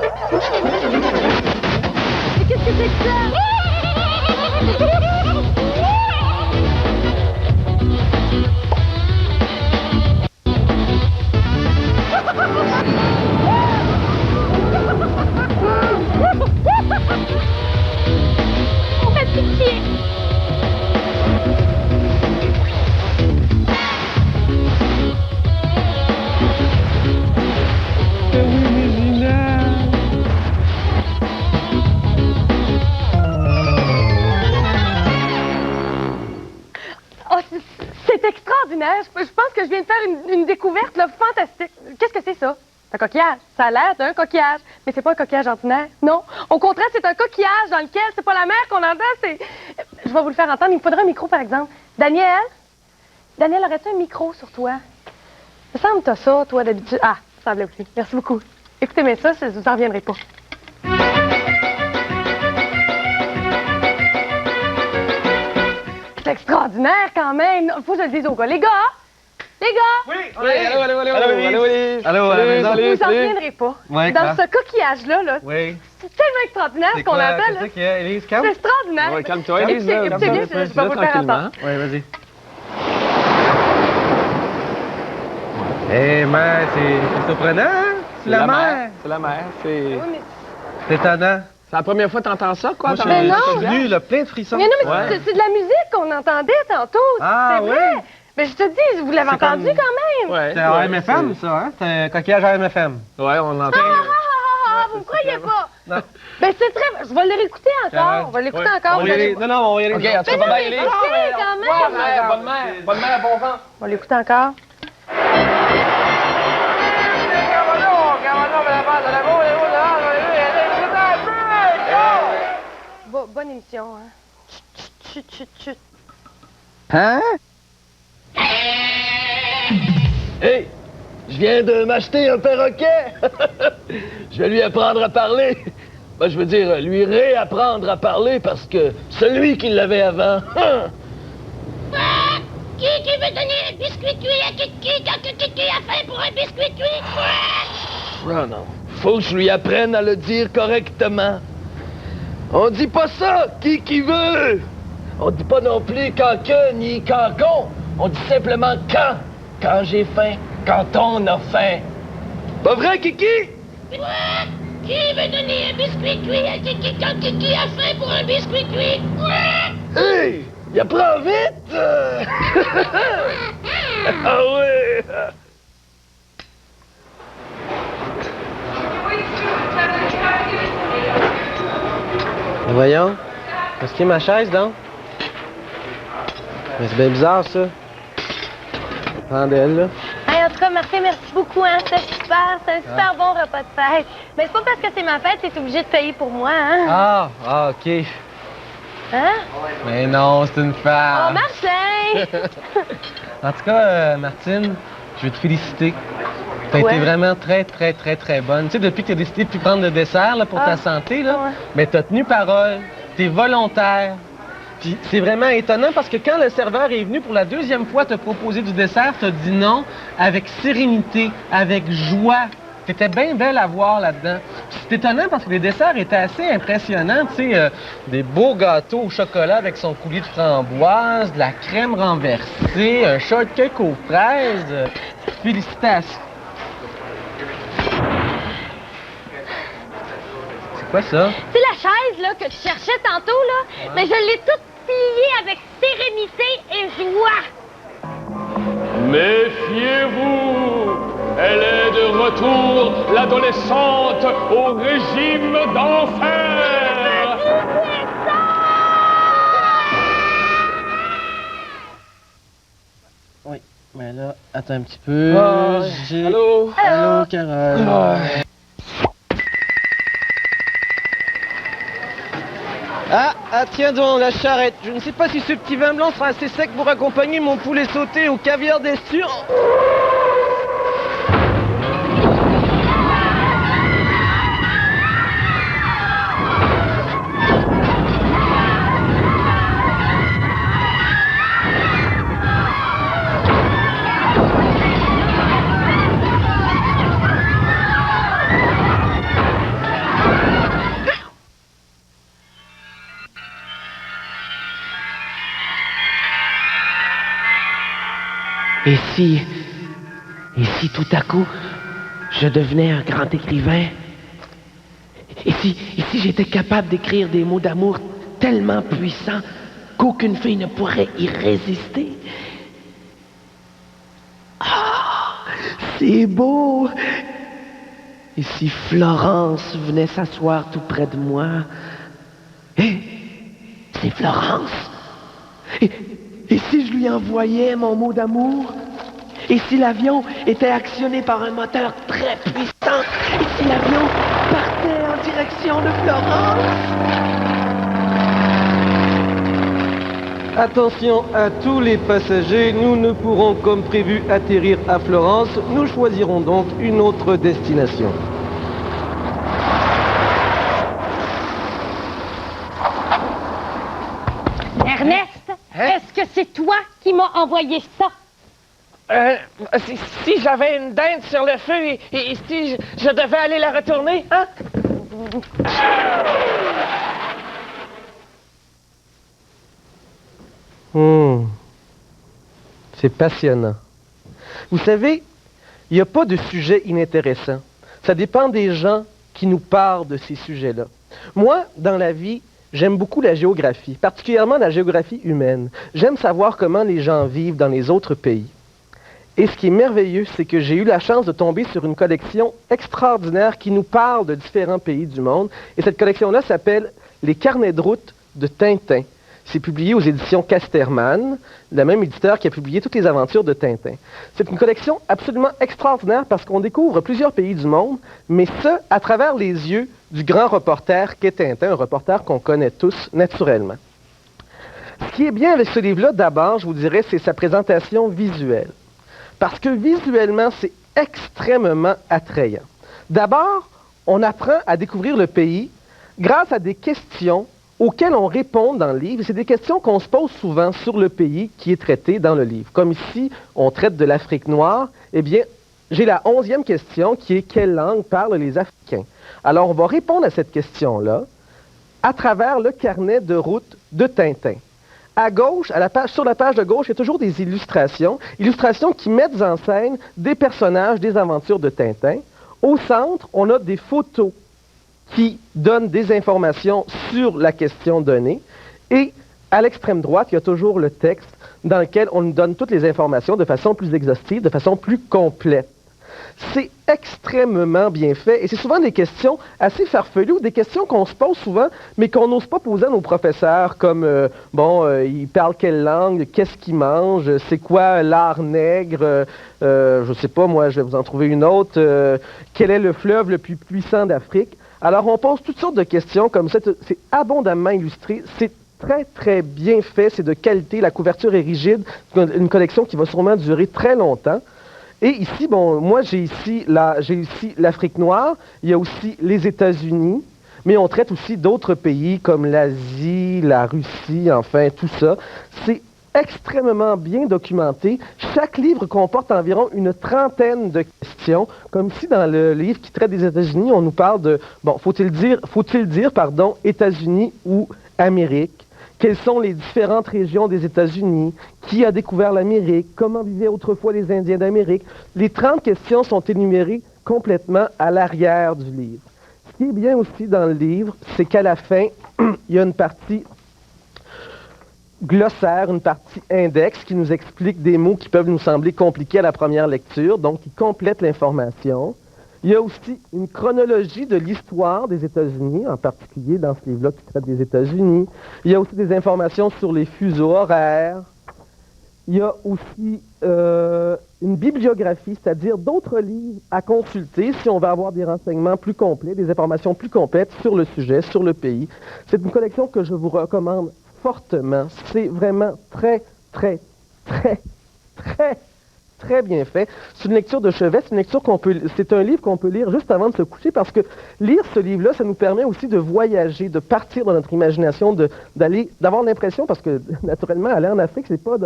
Mais qu'est-ce que c'est que ça? On fait pitié! Oh, c'est extraordinaire! Je pense que je viens de faire une découverte là, fantastique. Qu'est-ce que c'est ça? C'est un coquillage. Ça a l'air d'un coquillage, mais c'est pas un coquillage ordinaire. Non. Au contraire, c'est un coquillage dans lequel c'est pas la mer qu'on entend, c'est... Je vais vous le faire entendre. Il me faudrait un micro, par exemple. Daniel? Daniel, aurais-tu un micro sur toi? Il me semble que t'as ça, toi, d'habitude. Ah, ça semble plus. Merci beaucoup. Écoutez, mais ça, vous en reviendrez pas. C'est extraordinaire, quand même. Faut que je le dise aux gars. Les gars! Les gars! Oui! Allô, allô, allô! Allô, Vous en reviendrez pas. Oui, dans ce coquillage-là, là, oui. c'est tellement extraordinaire ce qu'on entend, là. C'est ça qu'il y a, Élise? Calme. C'est extraordinaire. Ouais, calme-toi, Élise. Écoutez bien, je vais vous le faire entendre. Oui, vas-y. Eh, mais c'est surprenant, hein? C'est la mer. C'est la mer. Oui, mais... C'est étonnant. C'est la première fois que t'entends ça, quoi? Moi, Mais non. je suis venu, là, plein de frissons. Mais non, mais Ouais. c'est de la musique qu'on entendait tantôt. Ah, c'est vrai. Mais je te dis, vous l'avez C'est entendu comme- quand même. Ouais. C'est AMFM, ça, hein? C'est un coquillage AMFM. Ouais, on entend. Vous me croyez pas? Non. Ben c'est très... Je vais le réécouter encore. On va l'écouter encore. On va y aller. Non, non, on va y aller. OK, en tout cas, Mais non, bye-bye, mais Élise. écoutez, quand même. Bonne mère, bonne mère. Bonne mère, bon vent. On va l'écouter encore. Bonne émission, hein? Chut, chut, chut, chut. Hein? Hey, je viens de m'acheter un perroquet. Je vais lui apprendre à parler. Ben, je veux dire, lui réapprendre à parler parce que celui qui l'avait avant... Qui veut donner un biscuit cuit à Kiki quand Kiki a faim pour un biscuit cuit? Oh non, faut que je lui apprenne à le dire correctement. On dit pas ça, qui veut. On dit pas non plus quand que ni quand qu'on. On dit simplement quand j'ai faim, quand on a faim. Pas vrai, Kiki? Qui veut donner un biscuit cuit à Kiki quand Kiki a faim pour un biscuit cuit? Hey, il apprend vite. Ah ouais. Voyons. Est-ce qu'il y a ma chaise, donc? Mais c'est bien bizarre, ça. Prends-elle, là. Hey, en tout cas, Martin, merci beaucoup, hein? C'était super. C'est un super bon repas de fête. Mais c'est pas parce que c'est ma fête que t'es obligé de payer pour moi, hein? Ah, OK. Hein? Mais non, c'est une Oh, femme. Martin! En tout cas, Martine, je veux te féliciter. T'as Ouais. été vraiment très, très, très, très bonne. Tu sais, depuis que t'as décidé de plus prendre de dessert là, pour ta santé, là, ouais. mais t'as tenu parole, t'es volontaire. Puis c'est vraiment étonnant parce que quand le serveur est venu pour la deuxième fois te proposer du dessert, t'as dit non avec sérénité, avec joie. T'étais bien belle à voir là-dedans. Puis c'est étonnant parce que les desserts étaient assez impressionnants, tu sais, des beaux gâteaux au chocolat avec son coulis de framboise, de la crème renversée, un shortcake aux fraises. Félicitations. C'est quoi ça? C'est la chaise, là, que tu cherchais tantôt, là. Mais je l'ai toute pliée avec sérénité et joie. Méfiez-vous, elle est de retour, l'adolescente au régime d'enfer. Oui, mais là, attends un petit peu. J'ai... Allô? Allô, Carole. Ah, tiens donc, la charrette. Je ne sais pas si ce petit vin blanc sera assez sec pour accompagner mon poulet sauté au caviar d'Estur. Et si tout à coup, je devenais un grand écrivain? Et si j'étais capable d'écrire des mots d'amour tellement puissants qu'aucune fille ne pourrait y résister? Ah, c'est beau! Et si Florence venait s'asseoir tout près de moi? Hé, c'est Florence! Et si je lui envoyais mon mot d'amour? Et si l'avion était actionné par un moteur très puissant? Et si l'avion partait en direction de Florence? Attention à tous les passagers, nous ne pourrons comme prévu atterrir à Florence. Nous choisirons donc une autre destination. Ernest, est-ce que c'est toi qui m'as envoyé ça? Si j'avais une dinde sur le feu et si je devais aller la retourner, hein? C'est passionnant. Vous savez, il n'y a pas de sujet inintéressant. Ça dépend des gens qui nous parlent de ces sujets-là. Moi, dans la vie, j'aime beaucoup la géographie, particulièrement la géographie humaine. J'aime savoir comment les gens vivent dans les autres pays. Et ce qui est merveilleux, c'est que j'ai eu la chance de tomber sur une collection extraordinaire qui nous parle de différents pays du monde. Et cette collection-là s'appelle « Les carnets de route de Tintin ». C'est publié aux éditions Casterman, le même éditeur qui a publié toutes les aventures de Tintin. C'est une collection absolument extraordinaire parce qu'on découvre plusieurs pays du monde, mais ce, à travers les yeux du grand reporter qu'est Tintin, un reporter qu'on connaît tous naturellement. Ce qui est bien avec ce livre-là, d'abord, je vous dirais, c'est sa présentation visuelle. Parce que visuellement, c'est extrêmement attrayant. D'abord, on apprend à découvrir le pays grâce à des questions auxquelles on répond dans le livre. C'est des questions qu'on se pose souvent sur le pays qui est traité dans le livre. Comme ici, on traite de l'Afrique noire, eh bien, j'ai la 11e question qui est « Quelle langue parlent les Africains ?» Alors, on va répondre à cette question-là à travers le carnet de route de Tintin. À gauche, sur la page de gauche, il y a toujours des illustrations qui mettent en scène des personnages des aventures de Tintin. Au centre, on a des photos qui donnent des informations sur la question donnée. Et à l'extrême droite, il y a toujours le texte dans lequel on nous donne toutes les informations de façon plus exhaustive, de façon plus complète. C'est extrêmement bien fait et c'est souvent des questions assez farfelues ou des questions qu'on se pose souvent mais qu'on n'ose pas poser à nos professeurs comme ils parlent quelle langue, qu'est-ce qu'ils mangent, c'est quoi l'art nègre, je sais pas moi, je vais vous en trouver une autre, quel est le fleuve le plus puissant d'Afrique. Alors on pose toutes sortes de questions comme ça, c'est abondamment illustré, c'est très très bien fait, c'est de qualité, la couverture est rigide, une collection qui va sûrement durer très longtemps. Et ici, moi j'ai ici l'Afrique noire, il y a aussi les États-Unis, mais on traite aussi d'autres pays comme l'Asie, la Russie, enfin tout ça. C'est extrêmement bien documenté. Chaque livre comporte environ une trentaine de questions, comme si dans le livre qui traite des États-Unis, on nous parle de, faut-il dire, États-Unis ou Amérique? Quelles sont les différentes régions des États-Unis? Qui a découvert l'Amérique? Comment vivaient autrefois les Indiens d'Amérique? Les 30 questions sont énumérées complètement à l'arrière du livre. Ce qui est bien aussi dans le livre, c'est qu'à la fin, il y a une partie glossaire, une partie index qui nous explique des mots qui peuvent nous sembler compliqués à la première lecture, donc qui complètent l'information. Il y a aussi une chronologie de l'histoire des États-Unis, en particulier dans ce livre-là qui traite des États-Unis. Il y a aussi des informations sur les fuseaux horaires. Il y a aussi une bibliographie, c'est-à-dire d'autres livres à consulter si on veut avoir des renseignements plus complets, des informations plus complètes sur le sujet, sur le pays. C'est une collection que je vous recommande fortement. C'est vraiment très, très, très, très très bien fait. C'est une lecture de chevet, c'est un livre qu'on peut lire juste avant de se coucher parce que lire ce livre-là, ça nous permet aussi de voyager, de partir dans notre imagination, d'avoir l'impression, parce que naturellement, aller en Afrique, c'est pas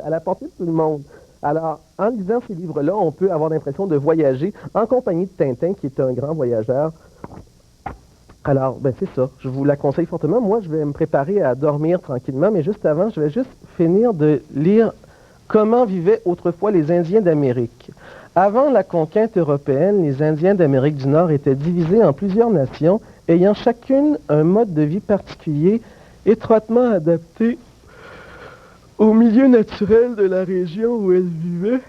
à la portée de tout le monde. Alors, en lisant ces livres-là, on peut avoir l'impression de voyager en compagnie de Tintin, qui est un grand voyageur. Alors, c'est ça. Je vous la conseille fortement. Moi, je vais me préparer à dormir tranquillement, mais juste avant, je vais juste finir de lire Comment vivaient autrefois les Indiens d'Amérique? Avant la conquête européenne, les Indiens d'Amérique du Nord étaient divisés en plusieurs nations, ayant chacune un mode de vie particulier, étroitement adapté au milieu naturel de la région où elles vivaient.